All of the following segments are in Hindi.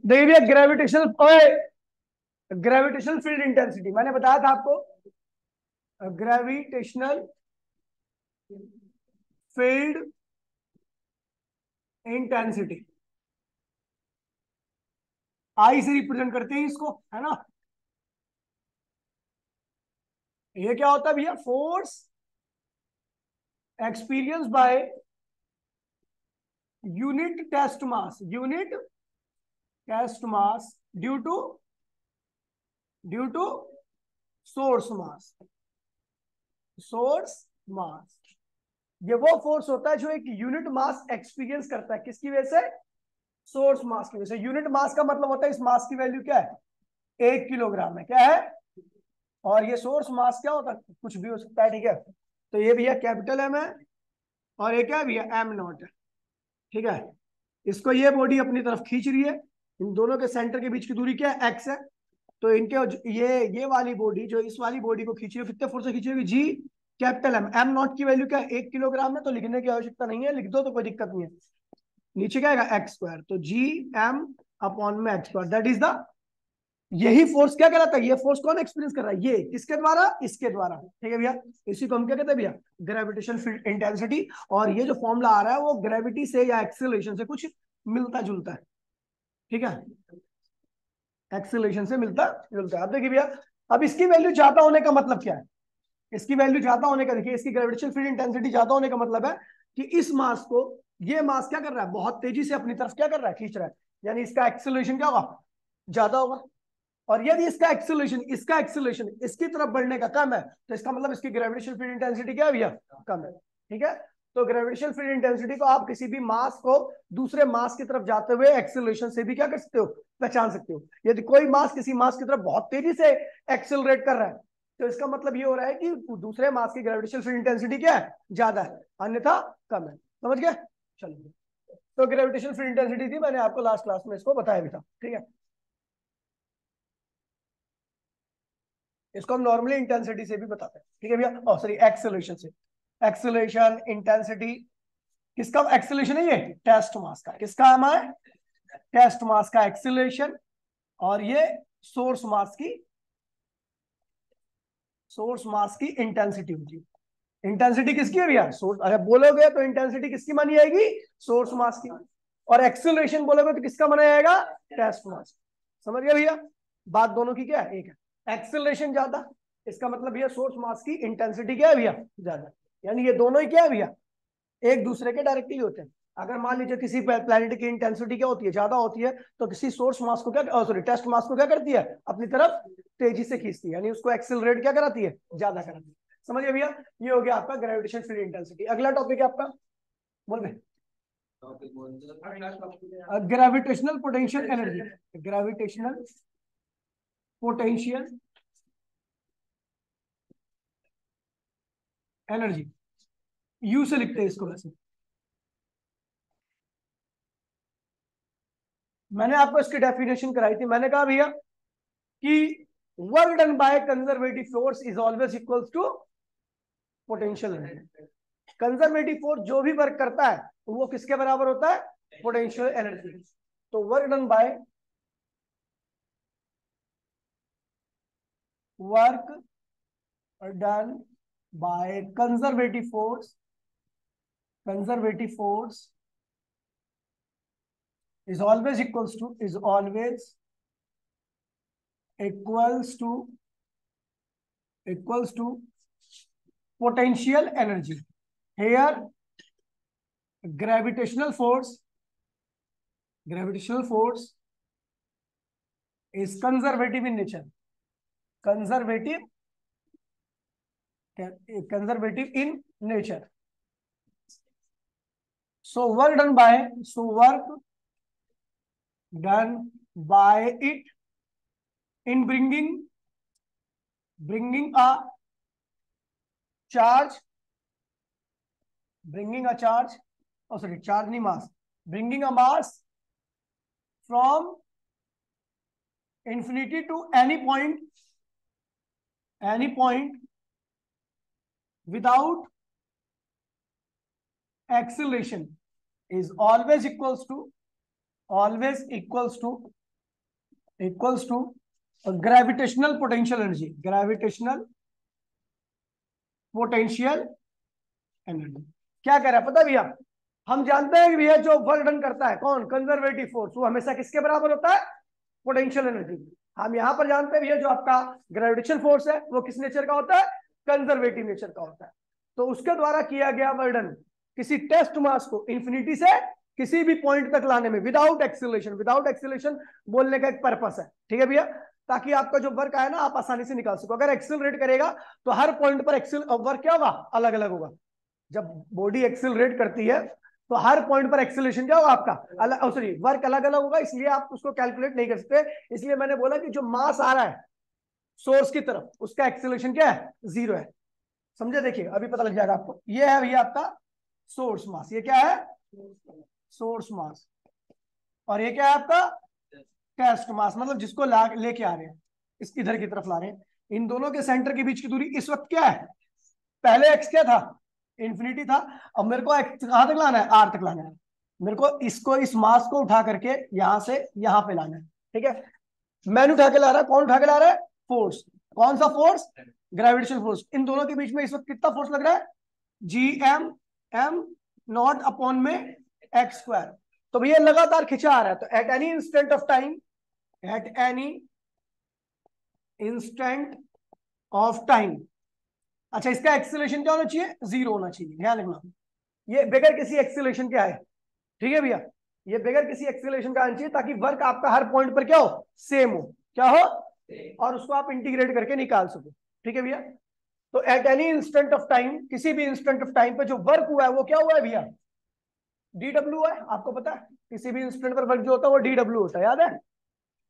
देखिए भैया, ग्रेविटेशनल फील्ड इंटेंसिटी मैंने बताया था आपको। ग्रेविटेशनल फील्ड इंटेंसिटी आई से रिप्रेजेंट करते हैं इसको, है ना। ये क्या होता है भैया? Force experience by unit test mass due to source mass. Source mass ये वो फोर्स होता है जो एक यूनिट मास एक्सपीरियंस करता है। किसकी वजह से? सोर्स मास की वजह से। यूनिट मास का मतलब होता है इस मास की वैल्यू क्या है? 1 किलोग्राम है। क्या है? और ये सोर्स मास क्या होता है? कुछ भी हो सकता है, ठीक है। तो ये भैया कैपिटल एम है और ये क्या है भैया? एम नॉट है, ठीक है। इसको ये बॉडी अपनी तरफ खींच रही है। इन दोनों के सेंटर के बीच की दूरी क्या है? एक्स है। तो इनके ये वाली बॉडी जो इस वाली बॉडी को खींच रही है, कितने फोर्स से खींच रही है? जी कैपिटल एम। एम नॉट की वैल्यू क्या है? 1 किलोग्राम है, तो लिखने की आवश्यकता नहीं है, लिख दो तो कोई दिक्कत नहीं है। नीचे क्या आएगा? X square. तो जी एम अपॉन में x square, that is the, यही फोर्स क्या कहलाता है? ये फोर्स कौन एक्सपीरियंस कर रहा है? ये किसके द्वारा? इसके द्वारा, ठीक है भैया। इसी को हम क्या कहते हैं भैया? Gravitation field intensity. और ये जो फॉर्मूला आ रहा है वो ग्रेविटी से या एक्सेलरेशन से कुछ मिलता जुलता है, ठीक है। एक्सेलरेशन से मिलता जुलता है। अब देखिए भैया, अब इसकी वैल्यू ज्यादा होने का मतलब क्या है? इसकी वैल्यू ज्यादा होने का, देखिए इसकी ग्रेविटेशनल फील्ड इंटेंसिटी ज्यादा होने का मतलब है कि इस मास को ये मास क्या कर रहा है? बहुत तेजी से अपनी तरफ क्या कर रहा है? खींच रहा है। यानी इसका एक्सेलरेशन क्या होगा? ज्यादा होगा। और यदि इसका एक्सेलरेशन इसकी तरफ बढ़ने का कम है, तो इसका मतलब इसकी ग्रेविटेशनल फील्ड इंटेंसिटी क्या है भैया? कम है, ठीक है। तो ग्रेविटेशनल फील्ड इंटेंसिटी को आप किसी भी मास को दूसरे मास की तरफ जाते हुए एक्सेलरेशन से भी क्या कर सकते हो? पहचान सकते हो। यदि कोई मास किसी मास की तरफ बहुत तेजी से एक्सेलरेट कर रहा है, तो इसका मतलब ये हो रहा है कि दूसरे मास की ग्रेविटेशनल फील्ड इंटेंसिटी क्या है? ज्यादा है, अन्यथा कम है। समझ गए? चलिए, तो ग्रेविटेशनल फील्ड इंटेंसिटी थी, मैंने आपको लास्ट क्लास में इसको बताया भी था, ठीक है। इसको हम नॉर्मली इंटेंसिटी से भी बताते हैं, ठीक है भैया। ओ सॉरी, एक्सेलरेशन से। एक्सेलरेशन इंटेंसिटी किसका एक्सेलरेशन है? ये टेस्ट मास का। किसका है? टेस्ट मास का एक्सेलरेशन। और ये सोर्स मास की इंटेंसिटी होती है। इंटेंसिटी किसकी है भैया? सोर्स। अरे बोलोगे तो इंटेंसिटी किसकी मानी जाएगी? सोर्स मास की। और एक्सेलरेशन बोलोगे तो किसका माना जाएगा? टेस्ट मास। समझ गया भैया? बात दोनों की क्या है? एक है। एक्सेलरेशन ज्यादा, इसका मतलब भैया सोर्स मास की इंटेंसिटी क्या है भैया? ज्यादा। यानी ये दोनों ही क्या है भैया? एक दूसरे के डायरेक्टली होते हैं। अगर मान लीजिए किसी प्लैनेट की इंटेंसिटी क्या होती है? ज्यादा होती है, तो किसी सोर्स मास को क्या, सॉरी टेस्ट मास को क्या करती है? अपनी तरफ तेजी से खींचती है, यानी उसको एक्सेलरेट क्या कराती है? ज्यादा कराती है। समझिए भैया, ये हो गया आपका ग्रेविटेशन फील्ड इंटेंसिटी। अगला टॉपिक है आपका, बोल रहे, gravitational potential energy. Gravitational potential energy, you से लिखते हैं इसको वैसे। मैंने आपको इसकी डेफिनेशन कराई थी। मैंने कहा भैया कि work done by conservative force is always equals to potential energy. Conservative force जो भी वर्क करता है वो किसके बराबर होता है? Potential energy. तो work done by conservative force is always equals to potential energy. Here gravitational force is conservative in nature. Conservative conservative in nature. So work done by it in bringing a charge oh sorry, charge नहीं, mass, bringing a mass from infinity to any point without acceleration is always equals to gravitational potential energy, gravitational potential energy. क्या कह रहा है पता है भैया, हम जानते हैं कि भैया जो वर्क डन करता है कौन, कंजर्वेटिव फोर्स, वो हमेशा किसके बराबर होता है, पोटेंशियल एनर्जी। हम यहां पर जानते हैं भैया जो आपका ग्रेविटेशन फोर्स है वो किस नेचर का होता है, कंजर्वेटिव नेचर का होता है। तो उसके द्वारा किया गया वर्डन किसी टेस्ट मास को इंफिनिटी से किसी भी पॉइंट तक लाने में विदाउट एक्सीलरेशन बोलने का एक पर्पस है, ठीक है भैया, ताकि आपका जो वर्क आए ना आप आसानी से निकाल सको। अगर एक्सीलरेट करेगा तो हर पॉइंट पर वर्क क्या होगा, अलग अलग होगा। जब बॉडी एक्सीलरेट करती है तो हर पॉइंट पर एक्सीलरेशन क्या होगा आपका अलग, सॉरी वर्क अलग अलग होगा, इसलिए आप उसको कैलकुलेट नहीं कर सकते। इसलिए मैंने बोला कि जो मास आ रहा है सोर्स की तरफ उसका एक्सीलरेशन क्या है, 0 है। समझे, देखिए अभी पता लग जाएगा आपको। ये है भैया आपका सोर्स मास, ये क्या है सोर्स मास, और ये क्या है आपका टेस्ट मास, मतलब जिसको लेके आ रहे हैं, इसकी इधर की तरफ ला रहे हैं। इन दोनों के सेंटर के बीच की दूरी इस वक्त क्या है, पहले एक्स क्या था, इंफिनिटी था। अब मेरे को एक्स कहां तक लाना है, आर तक लाना है। मेरे को इसको, इस मास को उठा करके यहां से यहां पे लाना है, ठीक है। मैंने उठा के ला रहा है, कौन उठा के ला रहा है, फोर्स। कौन सा फोर्स, ग्रेविटेशनल फोर्स। इन दोनों के बीच में इस वक्त कितना फोर्स लग रहा है, Gm अपॉन में एक्स स्क्वायर। तो भैया लगातार खिंचा आ रहा है, तो at any instant of time, at any instant of time, अच्छा इसका एक्सीलरेशन क्या होना चाहिए, 0 होना चाहिए, ध्यान रखना। ये बगैर किसी एक्सीलरेशन के आए, ठीक है भैया, ये बगैर किसी एक्सीलरेशन का आना चाहिए, ताकि वर्क आपका हर पॉइंट पर क्या हो, सेम हो, क्या हो, और उसको आप इंटीग्रेट करके निकाल सको, ठीक है भैया। तो at any instant of time, किसी भी इंस्टेंट ऑफ टाइम पे जो वर्क हुआ है वो क्या हुआ है भैया, डीडब्ल्यू है। आपको पता है किसी भी इंस्टेंट पर वर्क जो होता है वो डीडब्ल्यू होता है, याद है।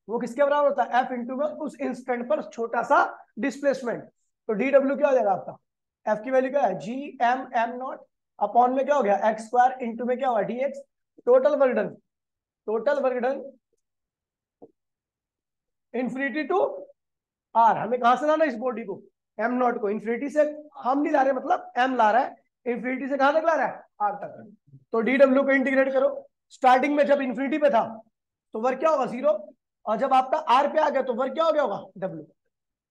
वो किसके बराबर होता है, एफ इंटू में उस इंस्टेंट पर छोटा सा डिस्प्लेसमेंट। तो डीडब्ल्यू क्या हो जाएगा आपका, एफ की वैल्यू क्या है, Gm m0 अपॉन में क्या हो गया, एक्स स्क्वायर इंटू में क्या हुआ, dx। Total work done infinity to r. हमें कहां से लाना है इस बॉडी को, m0 को इंफिनिटी से हम नहीं ला रहे, मतलब m ला रहा है, इंफिनिटी से कहां तक ला रहा है, आर तक। तो डीडब्ल्यू को इंटीग्रेट करो। स्टार्टिंग में जब इंफिनिटी पे था तो वर्क क्या होगा, 0, और जब आपका आर पे आ गया तो वर्क क्या हो गया होगा, डब्ल्यू।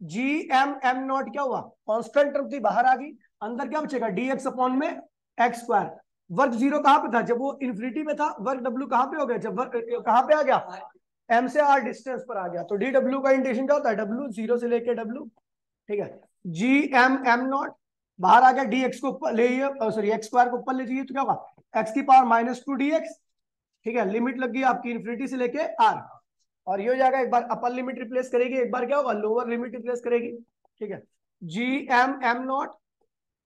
Gm m0 क्या हुआ, कांस्टेंट टर्म थी, बाहर आ गई, अंदर क्या बचेगा, dx अपॉन में एक्स स्क्वायर। वर्क 0 कहां पे था, जब वो इंफिनिटी में था। वर्क w कहां पे हो गया, जब वर्क कहां पे आ गया, m से r डिस्टेंस पर आ गया। तो dw का इंटीग्रेशन क्या होता है, w 0 से लेके w, ठीक है। Gm m0 बाहर आ गया, dx को ऊपर ले, सॉरी एक्स स्क्वायर को ऊपर ले जाइए तो क्या होगा, x की पावर -2 dx, ठीक है। लिमिट लग गई आपकी इंफिनिटी से लेके r, और ये हो जाएगा, एक बार अपर लिमिट रिप्लेस करेगी, एक बार क्या होगा, लोअर लिमिट रिप्लेस करेगी, ठीक है। Gm m0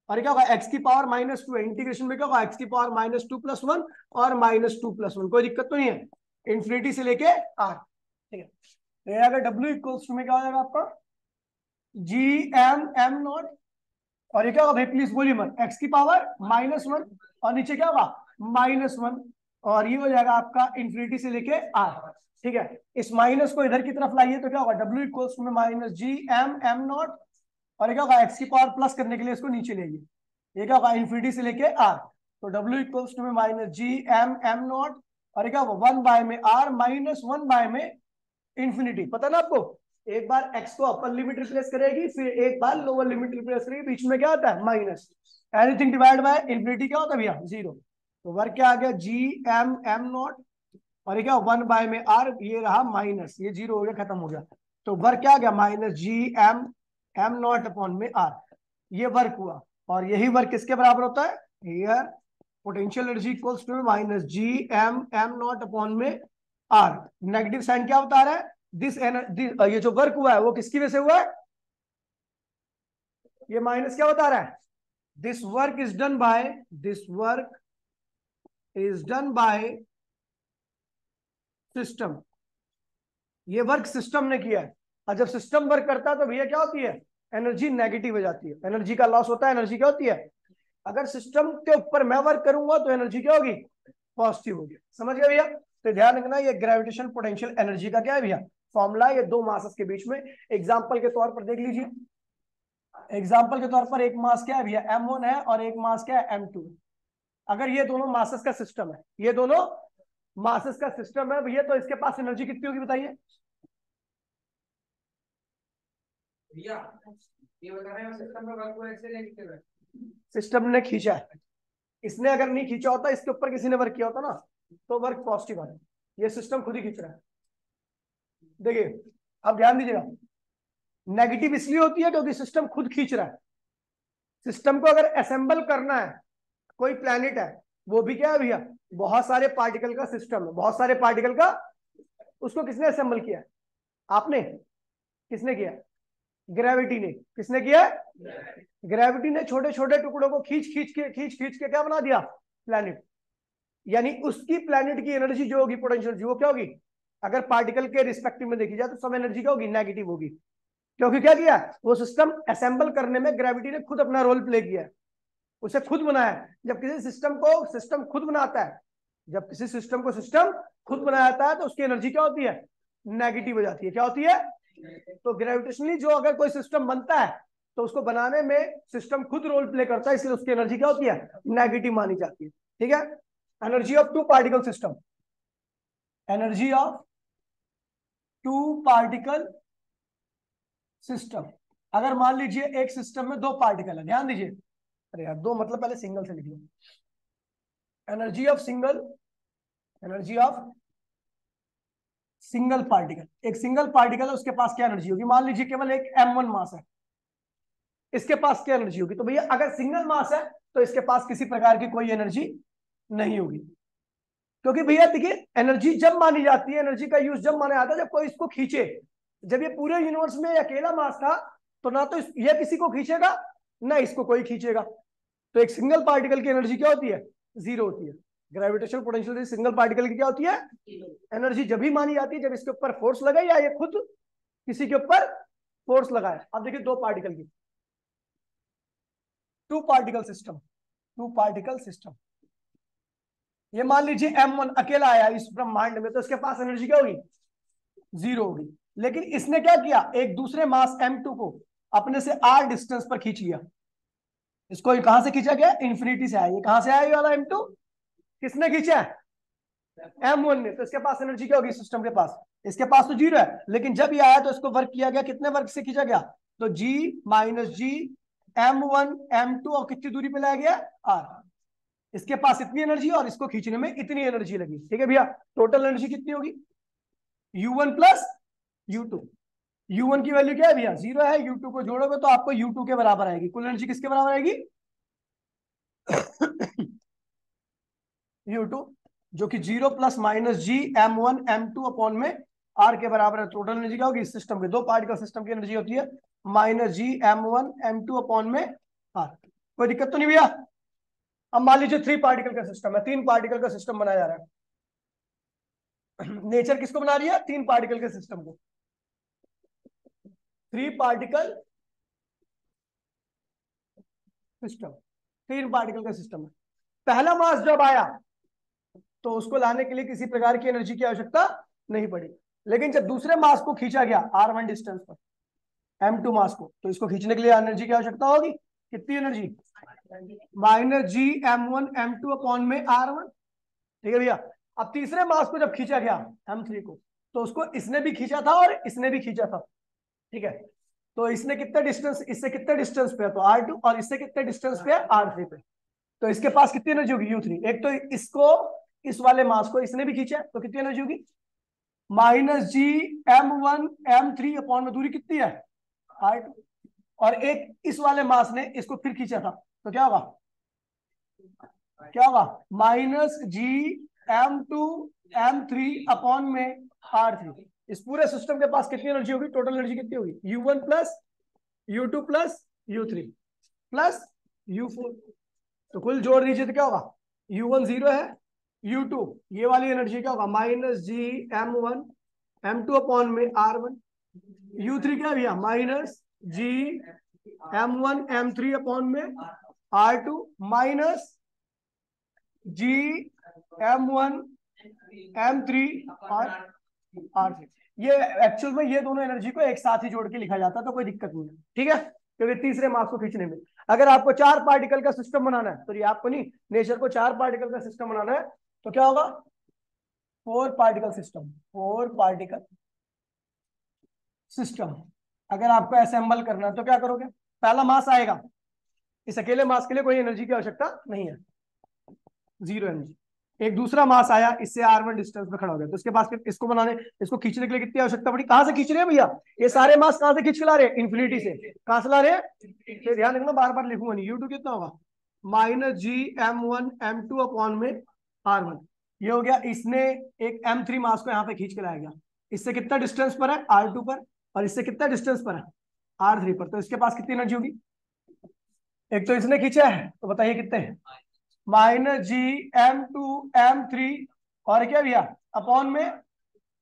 और क्या होगा, एक्स की पावर -2 है, इंटीग्रेशन में क्या होगा, एक्स की पावर -2 + 1 और -2 + 1, कोई दिक्कत तो नहीं है, इंफिनिटी से लेके r, ठीक है। तो अगर w इक्वल्स टू में क्या हो जाएगा आपका, Gm m0, और ये क्या होगा भाई, प्लीज बोलिए मत, एक्स की पावर -1 और नीचे क्या होगा, -1, और ये हो जाएगा आपका इंफिनिटी से लेके r, ठीक है। इस माइनस को इधर की तरफ लाइए तो क्या होगा, w इक्वल्स टू में -Gm m0, और ये क्या होगा, एक्स की पावर प्लस करने के लिए इसको नीचे लेंगे, ये क्या होगा, इंफिनिटी से लेके r। तो w इक्वल्स टू में -Gm m0, और ये क्या होगा, 1 में r -1 में इंफिनिटी। पता ना आपको, एक बार x को अपर लिमिट रिप्लेस करेगी, फिर एक बार लोअर लिमिट रिप्लेस करेगी, बीच में क्या होता है, minus. Anything divide by infinity क्या होता है भैया, 0। तो वर्क क्या आ गया, Gm m0, और ये क्या 1 में r, ये रहा माइनस, ये 0 हो गया, खत्म हो गया। तो वर्क क्या आ गया, -Gm m0 अपॉन में r। ये वर्क हुआ, और यही वर्क किसके बराबर होता है, here potential energy equals to -Gm m0 upon में r। नेगेटिव साइन क्या बता रहा है, दिस ये जो वर्क हुआ है वो किसकी वजह से हुआ है, ये माइनस क्या बता रहा है, this work is done by system. ये वर्क सिस्टम ने किया है, और जब सिस्टम वर्क करता है तो भैया क्या होती है, एनर्जी नेगेटिव हो जाती है, एनर्जी का लॉस होता है। एनर्जी क्या होती है, अगर सिस्टम के ऊपर मैं वर्क करूंगा तो एनर्जी क्या होगी, पॉजिटिव होगी। समझ गए भैया। तो ध्यान रखना, ये ग्रेविटेशन पोटेंशियल एनर्जी का क्या है भैया, फॉर्मूला है, ये दो मासेस के बीच में। एग्जांपल के तौर पर देख लीजिए, एग्जांपल के तौर पर एक मास क्या है भैया, m1 है, और एक मास क्या है, m2। अगर ये दोनों मासेस का सिस्टम है, ये दोनों मासेस का सिस्टम है भैया, तो इसके पास एनर्जी कितनी होगी बताइए भैया। ये बता रहे हैं सिस्टम में वर्क को ऐसे नहीं लिखे हुए। सिस्टम ने खींचा है, इसने अगर नहीं खींचा होता, इसके ऊपर किसी ने वर्क किया होता ना, तो वर्क पॉजिटिव आता। ये सिस्टम खुद ही खींच रहा है। देखिए अब ध्यान दीजिएगा, नेगेटिव इसलिए होती है क्योंकि सिस्टम खुद खींच रहा है। सिस्टम को अगर असेंबल करना है, कोई प्लैनेट है, वो भी क्या है भैया, बहुत सारे पार्टिकल का सिस्टम है, बहुत सारे पार्टिकल का। उसको किसने असेंबल किया है? आपने। किसने किया? ग्रेविटी ने। किसने किया? ग्रेविटी ने छोटे छोटे टुकड़ों को खींच के क्या बना दिया? प्लैनेट। यानी उसकी प्लैनेट की एनर्जी जो होगी, पोटेंशियल एनर्जी, वो क्या होगी? अगर पार्टिकल के रिस्पेक्टिव में देखी जाए तो सब एनर्जी क्या होगी? नेगेटिव होगी। क्योंकि क्या किया? वो सिस्टम असेंबल करने में ग्रेविटी ने खुद अपना रोल प्ले किया है, उसे खुद बनाया है। जब किसी सिस्टम को सिस्टम खुद बनाता है, जब किसी सिस्टम को सिस्टम खुद बनाया जाता है, तो उसकी एनर्जी क्या होती है? नेगेटिव हो जाती है। क्या होती है? तो ग्रेविटेशनली जो अगर कोई सिस्टम बनता है, तो उसको बनाने में सिस्टम खुद रोल प्ले करता है, इसलिए उसकी एनर्जी क्या होती है? नेगेटिव मानी जाती है। ठीक है। Energy of two particle system, energy of two particle system. अगर मान लीजिए एक सिस्टम में दो पार्टिकल है, ध्यान दीजिए, अरे यार दो मतलब पहले सिंगल से लिख लो। Energy of single, energy of single particle, एक सिंगल पार्टिकल है, उसके पास क्या एनर्जी होगी? मान लीजिए केवल एक m1 मास है, इसके पास क्या एनर्जी होगी? तो भैया अगर सिंगल मास है तो इसके पास किसी प्रकार की कोई एनर्जी नहीं होगी। क्योंकि भैया देखिए, एनर्जी जब मानी जाती है, एनर्जी का यूज जब माना जाता है जब कोई इसको खींचे। जब ये पूरे यूनिवर्स में अकेला मास था, तो ना तो ये किसी को खींचेगा, ना इसको कोई खींचेगा। तो एक सिंगल पार्टिकल की एनर्जी क्या होती है? जीरो होती है। ग्रेविटेशनल पोटेंशियल सिंगल पार्टिकल की क्या होती है? एनर्जी जब भी मानी जाती है जब इसके ऊपर फोर्स लगे या ये खुद किसी के ऊपर फोर्स लगाए। अब देखिए दो पार्टिकल की, two particle system, two particle system. ये मान लीजिए m1 अकेला आया इस ब्रह्मांड में, तो इसके पास एनर्जी क्या होगी? जीरो होगी। लेकिन इसने क्या किया? एक दूसरे मास m2 को अपने से r डिस्टेंस पर खींच लिया। इसको कहां से खींचा गया? इंफिनिटी से आया। ये कहां से आया ये वाला m2? किसने खींचा है? m1 ने। तो इसके पास एनर्जी क्या होगी सिस्टम के पास? इसके पास तो जीरो है, लेकिन जब ये आया तो इसको वर्क किया गया, कितने वर्क से खींचा गया? तो g माइनस जी m1 m2, और कितनी दूरी पे लाया गया? r। इसके पास इतनी एनर्जी और इसको खींचने में इतनी एनर्जी लगी। ठीक है भैया, टोटल एनर्जी कितनी होगी? u1 plus u2। u1 की वैल्यू क्या है भैया? जीरो है। u2 को जोड़ोगे तो आपको u2 के बराबर आएगी। कुल एनर्जी किसके बराबर आएगी? u2, जो कि जीरो प्लस माइनस जी m1 m2 अपॉन में r के बराबर है। टोटल एनर्जी क्या होगी सिस्टम के? दो पार्टिकल सिस्टम की एनर्जी होती है माइनस जी m1 m2 अपॉन में r। कोई दिक्कत तो नहीं भैया? अब मान लीजिए थ्री पार्टिकल का सिस्टम है, तीन पार्टिकल का सिस्टम बनाया जा रहा है। नेचर किसको बना रही है? तीन पार्टिकल के सिस्टम को। थ्री पार्टिकल सिस्टम, तीन पार्टिकल का सिस्टम है। पहला मास जब आया तो उसको लाने के लिए किसी प्रकार की एनर्जी की आवश्यकता नहीं पड़ी। लेकिन जब दूसरे मास को खींचा गया r1 डिस्टेंस पर, m2 मास को, तो इसको खींचने के लिए एनर्जी की आवश्यकता होगी। कितनी एनर्जी? माइनस जी m1 m2 अपॉन में r1। ठीक है भैया। अब तीसरे मास को जब खींचा गया m3 को, तो उसको इसने भी खींचा था और इसने भी खींचा था। ठीक है। तो इसने कितने डिस्टेंस, इससे कितने डिस्टेंस पे है? तो r2, और इससे कितने डिस्टेंस पे है? r3 पे। तो इसके पास कितनी एनर्जी होगी? u3। एक तो इसको, इस वाले मास को इसने भी खींचा, तो कितनी एनर्जी होगी? माइनस जी m1 m3 अपॉन में दूरी कितनी है? r2। और एक इस वाले मास ने इसको फिर खींचा था, तो क्या होगा? क्या होगा? माइनस जी m2 m3 अपॉन में r3। इस पूरे सिस्टम के पास कितनी एनर्जी होगी? टोटल एनर्जी कितनी होगी? u1 plus u2 plus u3 plus u4। तो कुल जोड़ दीजिए तो क्या होगा? u1 जीरो है, u2 ये वाली एनर्जी क्या होगा? माइनस जी m1 m2 अपॉन में r1। u3 क्या भैया? माइनस जी m1 m3 अपॉन में r2 माइनस जी m1 m3 और r3। ये एक्चुअल में ये दोनों एनर्जी को एक साथ ही जोड़ के लिखा जाता है, तो कोई दिक्कत नहीं है। ठीक है, क्योंकि तीसरे मास को खींचने में। अगर आपको 4 पार्टिकल का सिस्टम बनाना है, तो ये आपको नहीं, नेचर को 4 पार्टिकल का सिस्टम बनाना है, तो क्या होगा? 4 पार्टिकल सिस्टम, 4 पार्टिकल सिस्टम। अगर आपको असेंबल करना है तो क्या करोगे? पहला मास आएगा, इस अकेले मास के लिए कोई एनर्जी की आवश्यकता नहीं है, 0 एनर्जी। एक दूसरा मास आया, इससे R1 डिस्टेंस पे खड़ा हो गया, तो इसके पास फिर इसको बनाने, इसको खींचने के लिए कितनी आवश्यकता पड़ी? कहां से खींच रहे हैं भैया? ये सारे मास कहां से खींच के ला रहे हैं? इन्फिनिटी से। कहां से ला रहे हैं? फिर ध्यान रखना, बार बार लिखूंगा नहीं। U2 कितना होगा? -GM1M2 अपॉन में R1। ये हो गया, इसने एक M3 मास को यहाँ पे खींच के लाया गया। इससे कितना डिस्टेंस पर है? R2 पर। और इससे कितना डिस्टेंस पर है? R3 पर। तो इसके पास कितनी एनर्जी होगी? एक तो इसने खींचा है, तो बताइए कितने हैं? -GM2M3 और क्या भैया? अपॉन में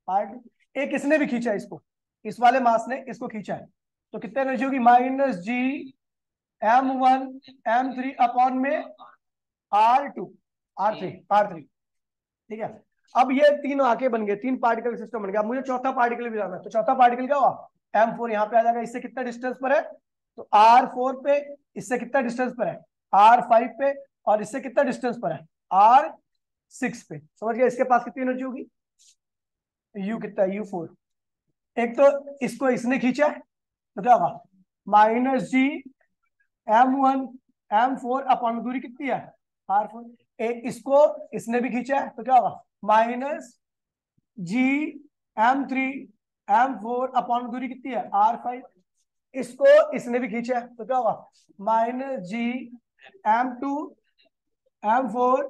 R2। एक इसने भी खींचा है इसको, इस वाले मास ने इसको खींचा है, तो कितनी एनर्जी होगी? -GM1M3 अपॉन में R3। ठीक है। अब ये तीन आके बन गए, 3 पार्टिकल सिस्टम बन गया। अब मुझे चौथा पार्टिकल भी लाना है, तो चौथा पार्टिकल क्या हुआ? M4 यहाँ पे आ जाएगा। इससे कितना डिस्टेंस पर है? तो R4 पे। इससे कितना डिस्टेंस पर है? R5 पे। और इससे कितना डिस्टेंस पर है? R6 पे। समझ गया? इसके पास कितनी एनर्जी होगी? U कितना है? U4। एक तो इसको इसने खींचा है, तो क्या होगा? -GM1M4 अपॉन दूरी कितनी है? R4। एक इसको इसने भी खींचा है, तो क्या होगा? -GM3M4 अपॉन दूरी कितनी है? R5। इसको इसने भी खींचा है, तो क्या होगा? -GM2M4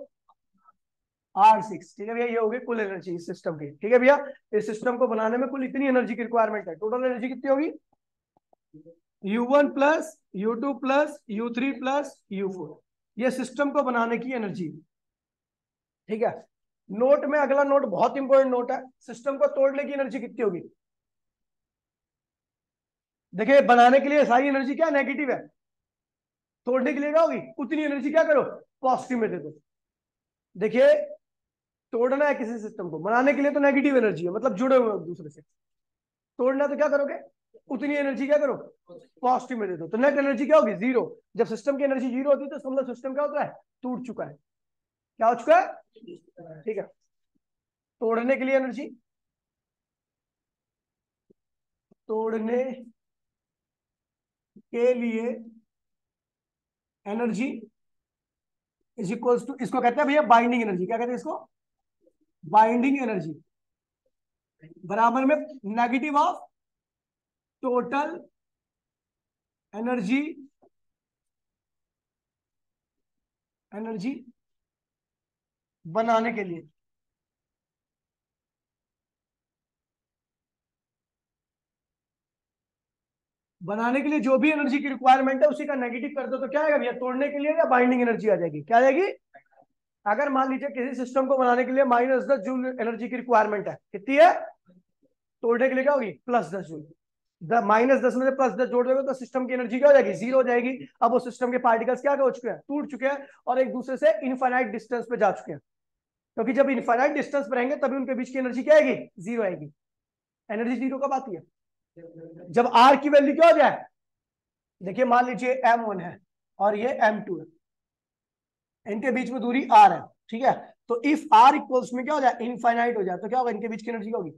R6। ठीक है भैया, ये हो गई कुल एनर्जी इस सिस्टम की। ठीक है भैया, इस सिस्टम को बनाने में कुल इतनी एनर्जी की रिक्वायरमेंट है। टोटल एनर्जी कितनी होगी? U1 plus U2 plus U3 plus U4, ये सिस्टम को बनाने की एनर्जी। ठीक है। नोट में अगला नोट बहुत इंपॉर्टेंट नोट है, सिस्टम को तोड़ने की एनर्जी कितनी होगी? देखिए, बनाने के लिए सारी एनर्जी क्या नेगेटिव है, तोड़ने के लिए क्या होगी? उतनी एनर्जी क्या करो? पॉजिटिव में दे दो। देखिए, तोड़ना है किसी सिस्टम को, बनाने के लिए तो नेगेटिव एनर्जी है, मतलब जुड़े हुए एक दूसरे से। तोड़ना तो क्या करोगे? उतनी एनर्जी क्या करो? पॉजिटिव में दे दो। तो नेट एनर्जी क्या होगी? 0। जब सिस्टम की एनर्जी 0 होती है तो इसका मतलब सिस्टम क्या होता है? टूट चुका है। क्या हो चुका है? ठीक है। तोड़ने के लिए एनर्जी, तोड़ने के लिए एनर्जी इज इक्वल्स टू, इसको कहते हैं भैया बाइंडिंग एनर्जी। क्या कहते हैं इसको? बाइंडिंग एनर्जी बराबर में negative of total energy, energy बनाने के लिए। बनाने के लिए जो भी एनर्जी की रिक्वायरमेंट है उसी का नेगेटिव कर दो, तो क्या आएगा भैया? तोड़ने के लिए या बाइंडिंग एनर्जी आ जाएगी? क्या आ जाएगी? अगर मान लीजिए किसी सिस्टम को बनाने के लिए -10 जूल एनर्जी की रिक्वायरमेंट है, कितनी है? तोड़ने के लिए क्या होगी? +10 जूल। -10 में से +10 जोड़ दोगे तो सिस्टम की एनर्जी क्या हो जाएगी? 0 हो जाएगी। अब वो सिस्टम के पार्टिकल्स क्या हो चुके हैं? टूट चुके हैं और एक दूसरे से इनफाइनाइट डिस्टेंस पे जा चुके हैं। क्योंकि जब इनफाइनाइट डिस्टेंस पर रहेंगे तभी उनके बीच की एनर्जी क्या आएगी? 0 आएगी। एनर्जी 0 कब आती है? जब R की वैल्यू क्या हो जाए? देखिए, मान लीजिए M1 है और ये M2 है, इनके बीच में दूरी R है। ठीक है। तो इफ R इक्वल्स में क्या हो जाए? इनफाइनाइट हो जाए, तो क्या होगा? इनके बीच की एनर्जी क्या होगी?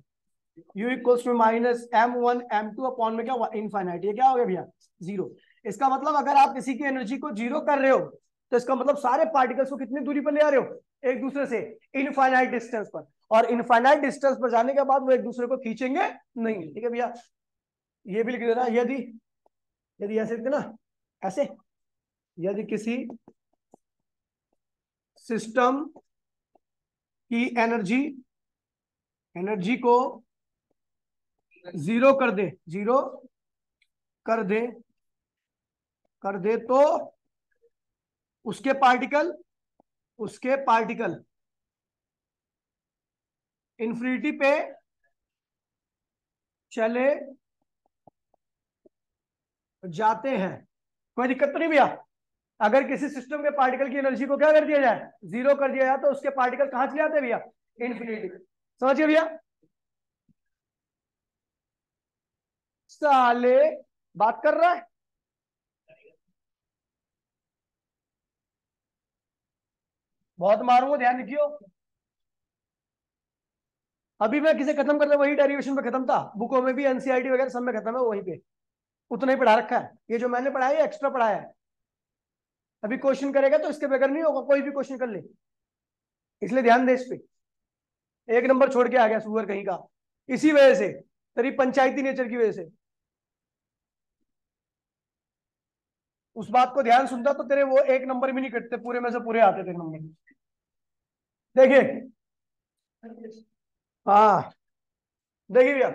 U इक्वल्स में -M1M2 अपॉन में क्या हुआ? इनफाइनाइट। ये क्या हो गया भैया? 0। इसका मतलब अगर आप किसी की एनर्जी को 0 कर रहे हो तो इसका मतलब सारे पार्टिकल्स को कितनी दूरी पर ले आ रहे हो? एक दूसरे से इनफाइनाइट डिस्टेंस पर। और इनफाइनाइट डिस्टेंस पर जाने के बाद वो एक दूसरे को खींचेंगे नहीं। ठीक है भैया, ये भी लिख देना। यदि, यदि ऐसे लिख देना, ऐसे, यदि किसी सिस्टम की एनर्जी, एनर्जी को 0 कर दे, 0 कर दे, कर दे, तो उसके पार्टिकल, उसके पार्टिकल इन्फिनिटी पे चले जाते हैं। कोई दिक्कत तो नहीं भैया? अगर किसी सिस्टम के पार्टिकल की एनर्जी को क्या कर दिया जाए? 0 कर दिया जाए, तो उसके पार्टिकल कहां चले जाते हैं भैया? इन्फिनिटी। समझिए भैया? साले बात कर रहा है। बहुत मारूंगा, ध्यान रखियो। अभी मैं किसे खत्म करता, वही डेरिवेशन पे खत्म था, बुकों में भी एनसीईआरटी वगैरह सब में खत्म है, वहीं पे उतना ही पढ़ा रखा है। ये जो मैंने पढ़ाया है एक्स्ट्रा पढ़ाया है। अभी क्वेश्चन करेगा तो इसके बगैर नहीं होगा, कोई भी क्वेश्चन कर ले, इसलिए ध्यान दे इस पे। एक नंबर छोड़ के आ गया सुअर कहीं का, इसी वजह से, तेरी पंचायती नेचर की वजह से। उस बात को ध्यान सुनता तो तेरे वो एक नंबर भी नहीं कटते, पूरे में से पूरे आते थे नंबर। देखिए, हाँ देखिए भैया,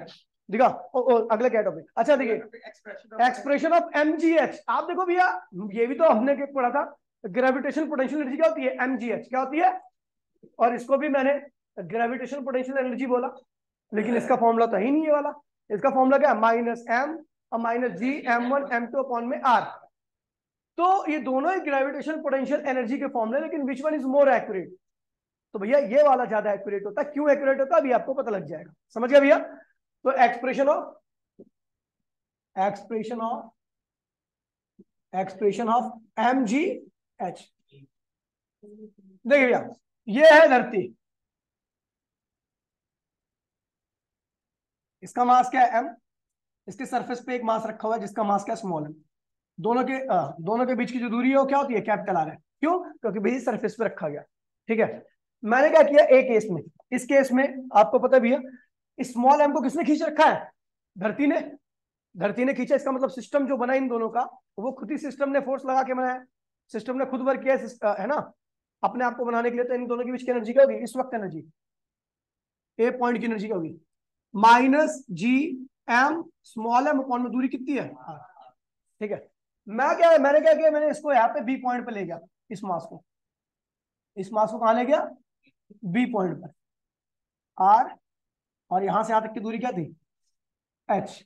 दिखा। अगला क्या टॉपिक, अच्छा देखिए, एक्सप्रेशन ऑफ एमजीएच। आप देखो भैया, ये भी तो हमने पढ़ा था, ग्रेविटेशन पोटेंशियल एनर्जी क्या होती है, एमजीएच क्या होती है। और इसको भी मैंने ग्रेविटेशन पोटेंशियल एनर्जी बोला, लेकिन इसका फॉर्मूला तो ही नहीं है वाला। इसका फॉर्मूला क्या है, माइनस एम और माइनस जी M1 M2 अपॉन में आर। तो ये दोनों ही ग्रेविटेशन पोटेंशियल एनर्जी के फॉर्मूले, लेकिन which one is more accurate. तो भैया ये वाला ज्यादा एक्यूरेट होता है। क्यों एक्यूरेट होता है अभी आपको पता लग जाएगा, समझ गया भैया। तो expression of m ji h. देखिए भैया, ये है धरती, इसका मास क्या है एम, इसके सरफेस पे एक मास रखा हुआ है जिसका मास क्या है स्मॉल एम। दोनों के बीच की जो दूरी है वो क्या होती है, कैपिटल आर है। क्यों, क्योंकि भाई सरफेस पे रखा गया। ठीक है, मैंने क्या किया एक केस में, इस केस में आपको पता भी है, स्मॉल एम को किसने खींच रखा है, धरती ने। धरती ने खींचा, इसका मतलब सिस्टम जो बना इन दोनों का, वो खुद ही सिस्टम ने फोर्स लगा के बनाया, सिस्टम ने खुद वर्क किया है ना, अपने आप को बनाने के लिए। तो इन दोनों के बीच की एनर्जी क्या होगी इस वक्त, एनर्जी ए पॉइंट की एनर्जी क्या होगी, minus G M small M upon में दूरी कितनी है R। ठीक है, मैंने क्या किया, मैंने इसको यहाँ पे बी पॉइंट पे ले गया, इस मास को कहां ले गया, बी पॉइंट पर आर, और यहां से यहां तक की दूरी क्या थी, एच।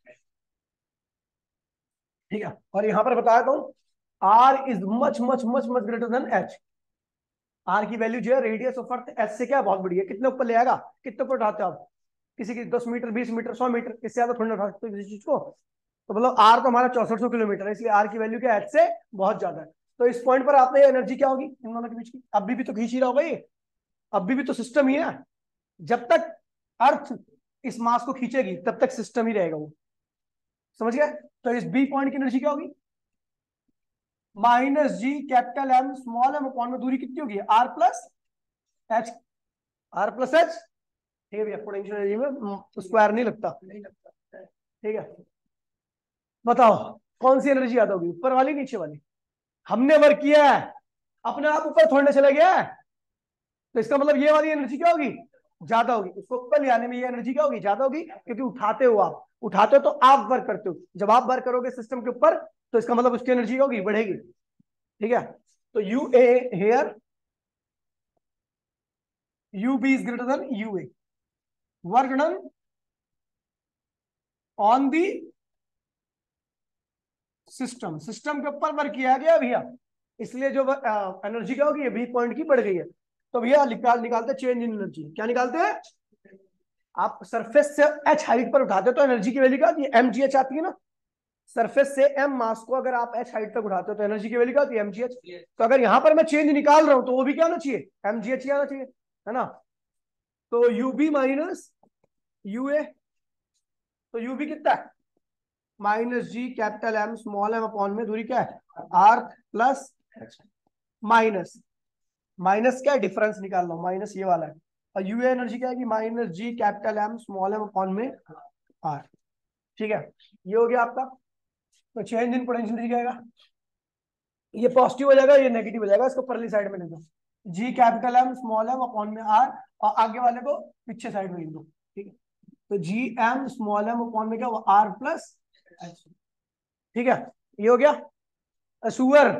ठीक है, और यहां पर बताया तो r is much much much much greater than h. R की वैल्यू जो है रेडियस ऑफ अर्थ एच से क्या बहुत बड़ी है। कितने ऊपर ले आएगा, कितने ऊपर उठाते हो आप, किसी की 10 मीटर 20 मीटर 100 मीटर, इससे ज्यादा थोड़ी ना उठा सकते हो किसी चीज को। तो मतलब आर तो हमारा 6400 किलोमीटर है, इसलिए आर की वैल्यू क्या एच से बहुत ज्यादा है। तो इस पॉइंट पर आपने एनर्जी क्या होगी इन दोनों के बीच की, अभी भी तो खींच ही रहा होगा ये, अभी भी तो सिस्टम ही है। जब तक अर्थ इस मास को खींचेगी तब तक सिस्टम ही रहेगा वो, समझ गए। तो इस बी पॉइंट की एनर्जी क्या होगी, minus G capital M small M upon में दूरी कितनी होगी, R plus H. R plus H, ठीक है भैया, पोटेंशियल एनर्जी में स्क्वायर नहीं लगता। ठीक है, बताओ कौन सी एनर्जी ज्यादा होगी, ऊपर वाली नीचे वाली। हमने वर्क किया है, अपने आप ऊपर थोड़ने चला गया है, तो इसका मतलब ये वाली एनर्जी क्या होगी, ज्यादा होगी। उसको ऊपर ले आने में ये एनर्जी क्या होगी, ज्यादा होगी, क्योंकि उठाते हो तो आप वर्क करते हो। जब आप वर्क करोगे सिस्टम के ऊपर, तो इसका मतलब उसकी एनर्जी होगी बढ़ेगी। ठीक है, तो U A here, U B is greater than U A, work done on the system के ऊपर वर्क किया गया भैया, इसलिए जो एनर्जी क्या होगी, बी पॉइंट की बढ़ गई है। तो भैया निकालते चेंज इन एनर्जी, क्या निकालते हैं, आप सरफेस से एच हाइट पर उठाते हो तो एनर्जी की वैल्यू क्या आती है, एम जी एच आती है ना। सरफेस से एम मास को अगर आप एच हाइट तक उठाते हो तो एनर्जी की वैल्यू क्या आती है, एम जी एच। तो अगर यहां पर मैं चेंज निकाल रहा हूं तो वो भी क्या आना चाहिए, एम जी एच ही आना चाहिए, है ना। तो U B minus U A, तो यू बी कितना है, minus G capital M small M upon में दूरी क्या है आर प्लस माइनस, माइनस क्या है, डिफरेंस निकाल लो, माइनस ये वाला है। और यू एनर्जी क्या है, minus G capital M small M upon में आर। ठीक है, ये हो गया आपका। तो चेंज इन पोटेंशियल एनर्जी क्या आएगा, ये पॉजिटिव हो जाएगा, ये नेगेटिव हो जाएगा, इसको परली साइड में लिख दो, G capital M small M upon में आर, और आगे वाले को पीछे साइड में लिख दो। ठीक है, तो G M small M upon में क्या वो आर प्लस एच। ठीक है, ये हो गया सुअर,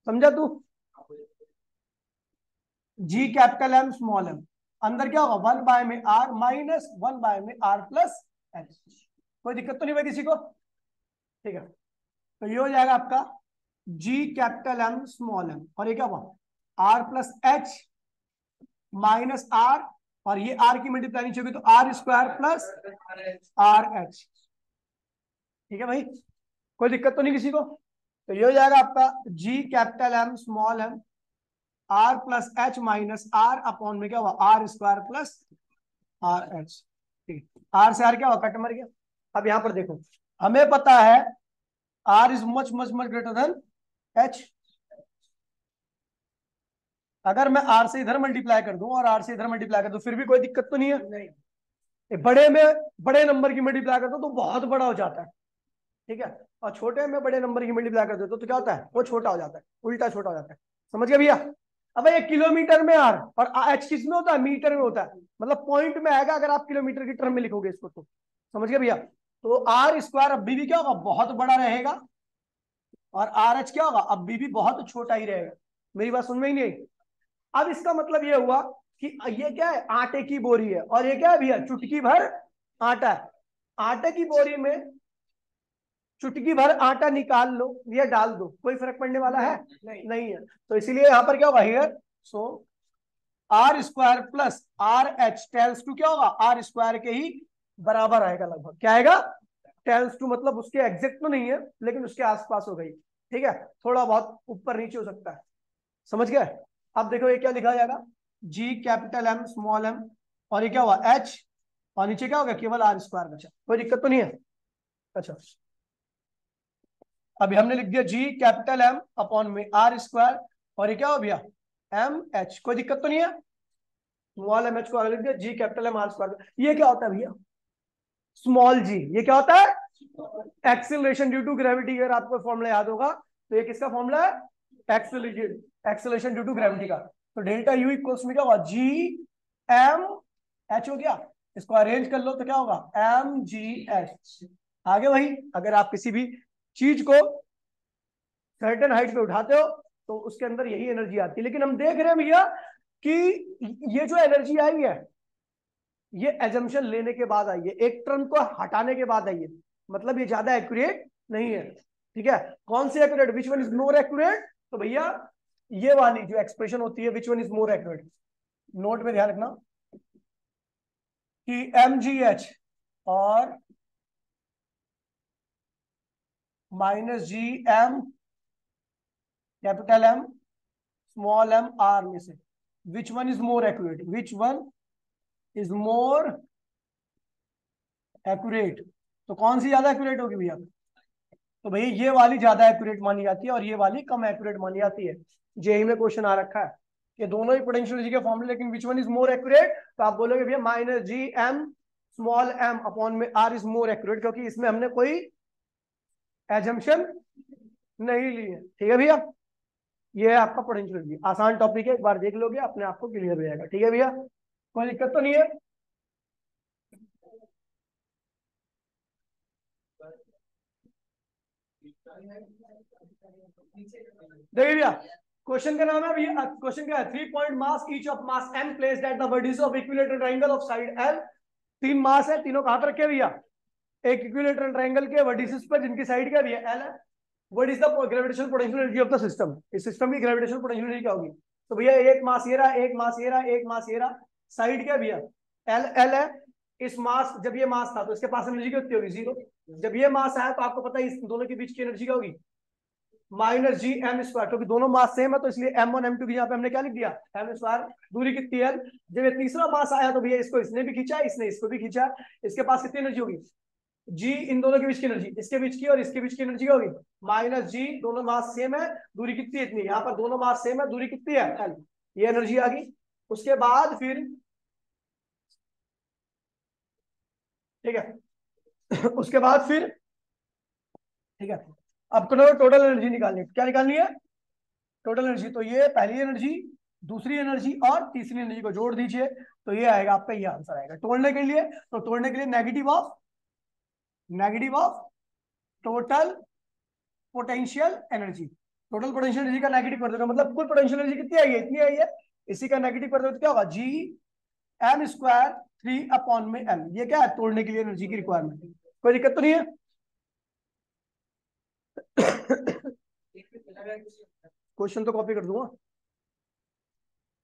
समझा तू। जी कैपिटल एम स्मॉल एम, अंदर क्या होगा 1 में आर माइनस 1 में आर प्लस एच। कोई दिक्कत तो नहीं भाई किसी को, ठीक है। तो ये हो जाएगा आपका G capital M small m, और ये क्या हुआ r plus H minus r, और ये आर की मल्टीप्लाई नीचे होगी तो r square plus R H. ठीक है भाई, कोई दिक्कत तो नहीं किसी को। तो ये हो जाएगा आपका G capital M small M R plus H minus R upon में क्या हुआ R square plus R H. ठीक, आर से आर क्या हुआ कट मर गया। अब यहां पर देखो हमें पता है r is much much much greater than h. अगर मैं आर से इधर मल्टीप्लाई कर दूं और आर से इधर मल्टीप्लाई कर दूं फिर भी कोई दिक्कत तो नहीं है। नहीं, बड़े में बड़े नंबर की मल्टीप्लाई कर दो तो बहुत बड़ा हो जाता है, ठीक है, और छोटे में बड़े नंबर की मल्टीप्लाई कर दो तो क्या होता है वो छोटा हो जाता है, उल्टा छोटा हो जाता है। समझ गए भैया। अब ये किलोमीटर में आर और एच किस में होता है मीटर में होता है, मतलब पॉइंट में आएगा अगर आप किलोमीटर की टर्म में लिखोगे इसको तो। समझ गए भैया। तो आर स्क्वायर अब भी क्या होगा बहुत बड़ा रहेगा और आर एच क्या होगा अब भी बहुत छोटा ही रहेगा। मेरी बात सुन में ही नहीं आई। अब इसका मतलब ये हुआ कि ये क्या है आटे की बोरी है और ये क्या है भैया चुटकी भर आटा है। आटे की बोरी में चुटकी भर आटा निकाल लो या डाल दो कोई फर्क पड़ने वाला है नहीं है। तो इसीलिए यहां पर क्या होगा here so r square plus are h tends to क्या होगा आर स्क्वायर के ही बराबर आएगा लगभग। क्या आएगा टेल्स टू मतलब उसके एग्जैक्ट तो नहीं है लेकिन उसके आसपास हो गई, ठीक है, थोड़ा बहुत ऊपर नीचे हो सकता है। समझ गए। अब देखो ये क्या लिखा जाएगा जी कैपिटल एम स्मॉल एम और ये क्या हुआ एच और नीचे क्या होगा केवल आर स्क्वायर बचा, कोई दिक्कत तो नहीं है। अच्छा अभी हमने लिख दिया जी कैपिटल एम अपॉन में आर स्क्वायर और ये क्या हो भैया एम एच, कोई दिक्कत तो नहीं है। स्मॉल एम एच को आगे लिख दिया जी कैपिटल एम आर स्क्वायर। ये क्या होता है भैया स्मॉल जी, ये क्या होता है एक्सीलरेशन ड्यू टू ग्रेविटी। अगर आपको फॉर्मूला याद होगा तो ये किसका फॉर्मूला है एक्सीलरेशन ड्यू टू ग्रेविटी का। तो डेल्टा यू इक्वल्स में क्या होगा जी एम एच हो गया, इसको अरेंज कर लो तो क्या होगा एम जी एच। आगे वही अगर आप किसी भी चीज को सर्टेन हाइट पे उठाते हो तो उसके अंदर यही एनर्जी आती है। लेकिन हम देख रहे हैं भैया कि ये जो एनर्जी आई है ये एजम्पशन लेने के बाद आई है, एक टर्म को हटाने के बाद आई है, मतलब ये ज्यादा एक्यूरेट नहीं है। ठीक है कौन सी accurate which one is more accurate, तो भैया ये वाली जो एक्सप्रेशन होती है which one is more accurate, note में ध्यान रखना कि एम जी एच और minus G M capital M small M R में से which one is more accurate, which one is more accurate, तो कौन सी ज्यादा एक्यूरेट होगी भैया, तो भैया ये वाली ज्यादा एक्यूरेट मानी जाती है और ये वाली कम एक्यूरेट मानी जाती है। जेई में क्वेश्चन आ रखा है कि दोनों ही पोटेंशियल एनर्जी के फॉर्मूले लेकिन which one is more accurate, तो आप बोलोगे भैया minus G M small M upon में आर इज मोर एक्यूरेट क्योंकि इसमें हमने कोई एजम्पशन नहीं ली है। ठीक है भैया ये है आपका पोटेंशियल एनर्जी, आसान टॉपिक है, एक बार देख लोगे अपने आप को क्लियर हो जाएगा। ठीक है भैया कोई दिक्कत तो नहीं है। देखिए भैया क्वेश्चन का नाम है भैया क्वेश्चन क्या है 3 point mass each of mass m placed at the vertices of equilateral triangle of side l। तीन मास है तीनों कहां पर रखे भैया एक इक्विलेटरल ट्रायंगल के वर्टिसेस पर जिनकी साइड क्या भैया l है। What is the gravitational potential energy of the system, इस सिस्टम की ग्रेविटेशनल पोटेंशियल एनर्जी क्या होगी, तो भैया एक मास ये रहा एक मास ये रहा एक मास ये रहा, साइड क्या भैया l है। इस मास जब ये मास था तो इसके पास एनर्जी कितनी होगी जीरो, जब ये मास आया तो आपको पता है इस दोनों के बीच की एनर्जी क्या होगी माइनस जी एम स्क्वायर, क्योंकि दोनों मास सेम है तो इसलिए m1 m2 की यहाँ पे हमने क्या लिख दिया एम स्क्वायर, दूरी कितनी है। जब ये तीसरा मास आया तो भैया इसको इसने भी खींचा इसने इसको भी खींचा, इसके पास कितनी एनर्जी होगी जी इन दोनों के बीच की एनर्जी, इसके बीच की और इसके बीच की एनर्जी क्या होगी माइनस जी, दोनों मास सेम है दूरी कितनी है इतनी, यहाँ पर दोनों मास सेम है दूरी कितनी है एल, ये एनर्जी आ गई। उसके बाद फिर ठीक है उसके बाद फिर ठीक है अब टोटल एनर्जी निकालनी है, क्या निकालनी है टोटल एनर्जी, तो ये पहली एनर्जी दूसरी एनर्जी और तीसरी एनर्जी को जोड़ दीजिए तो ये आएगा आपका ये आंसर आएगा। तोड़ने के लिए तो तोड़ने के लिए negative of total potential energy, total potential energy का नेगेटिव कर दोगे मतलब कुल पोटेंशियल एनर्जी कितनी आई है इतनी आई है, इसी का नेगेटिव कर दोगे तो क्या होगा जी एम स्क्वायर 3 अपॉन में एम, ये क्या है तोड़ने के लिए एनर्जी की रिक्वायरमेंट, कोई दिक्कत तो नहीं है। क्वेश्चन तो कॉपी कर दूंगा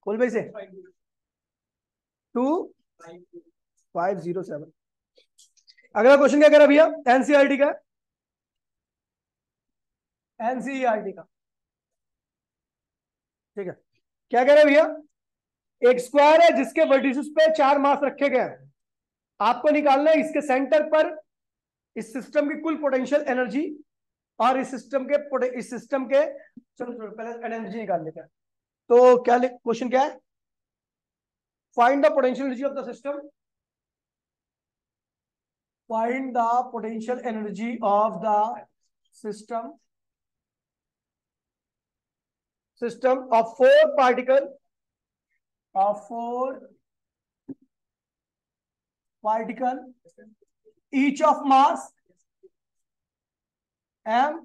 खोल भाई से 2507। अगला क्वेश्चन क्या कह रहा है भैया एनसीईआरटी का, एनसीईआरटी का ठीक है क्या कह रहे हैं भैया, एक स्क्वायर है जिसके वर्टिसेस पे 4 मास रखे गए हैं, आपको निकालना है इसके सेंटर पर इस सिस्टम की कुल पोटेंशियल एनर्जी और इस सिस्टम के चलो पहले एनर्जी निकाल लेते हैं। तो क्या क्वेश्चन क्या है, find the potential energy of the system, find the potential energy of the system of 4 particle each of mass m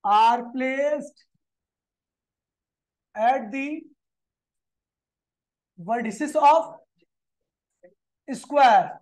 are placed at the vertices of square